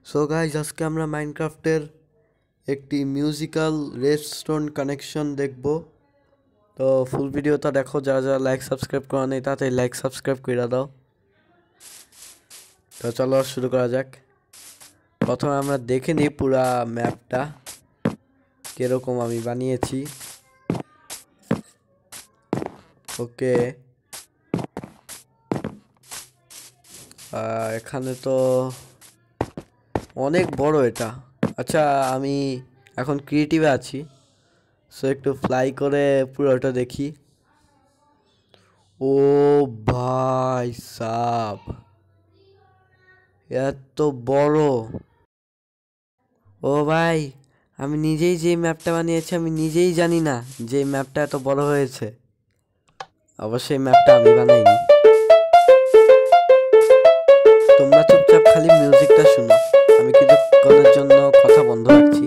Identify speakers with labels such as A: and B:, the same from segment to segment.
A: So guys, আজকে আমরা মাইনক্রাফটের একটি মিউজিক্যাল রেডস্টোন কানেকশন দেখব। তো ফুল ভিডিওটা দেখো, যারা যারা লাইক সাবস্ক্রাইব করা নেই তাড়াতাড়ি লাইক সাবস্ক্রাইব করে দাও। তো চলো শুরু করা যাক। প্রথমে আমরা দেখে নিই পুরা ম্যাপটা কিরকম আমি বানিয়েছি। ওকে, এখানে তো অনেক বড় এটা। আচ্ছা, আমি এখন ক্রিয়েটিভে আছি, সো একটু ফ্লাই করে পুরোটা দেখি। ও ভাই সাব, এত বড়! ও ভাই, আমি নিজেই যে ম্যাপটা বানিয়েছি আমি নিজেই জানি না যে ম্যাপটা এত বড় হয়েছে। অবশ্যই ম্যাপটা আমি বানাইনি। তোমরা চুপচাপ খালি মিউজিকটা শুনো, আমি কিছুক্ষণের জন্য কথা বন্ধ রাখছি।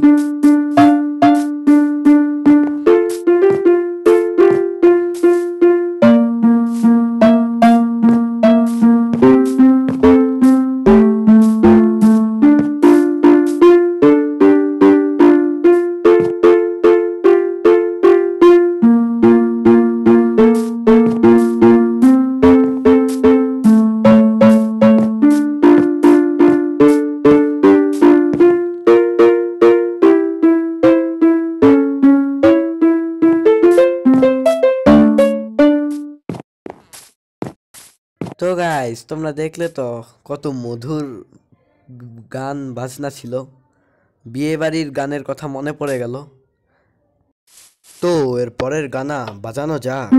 A: তো গাইস, তোমরা দেখলে তো কত মধুর গান বাজনা ছিল। বিয়ে বাড়ির গানের কথা মনে পড়ে গেল। তো এর পরের গানা বাজানো যাক।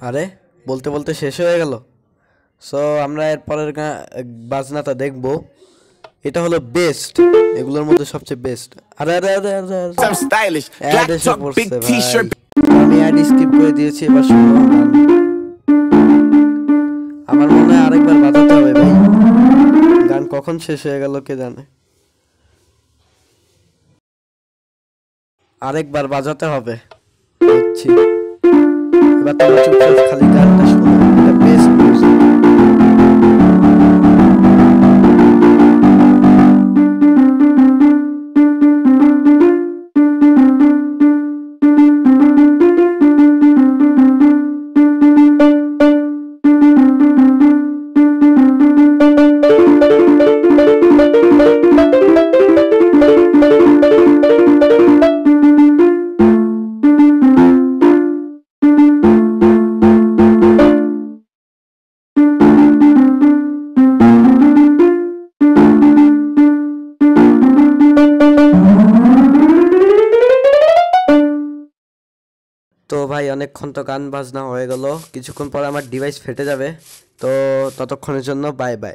A: আরে, বলতে বলতে শেষ হয়ে গেল। সো আমরা এর পরের বাজনাটা দেখব। এটা হলো বেস্ট, এগুলোর মধ্যে সবচেয়ে বেস্ট। আরে আরে আরে আরে আরে, অ্যাড এসে পড়ছে ভাই। আমি অ্যাড স্কিপ করে দিয়েছি, এবার শুনো। আমার মনে হয় আরেকবার বাজাতে হবে ভাই। গান কখন শেষ হয়ে গেল কে জানে। আরেকবার বাজাতে হবে বুঝছি। এবার তোমরা চুপচাপ খালি গানটা শুনো, এটা বেস্ট মিউজিক। তো ভাই, অনেকক্ষণ তো গান বাজনা হয়ে গেল, কিছুক্ষণ পর আমার ডিভাইস ফেটে যাবে। তো ততক্ষণের জন্য বাই বাই।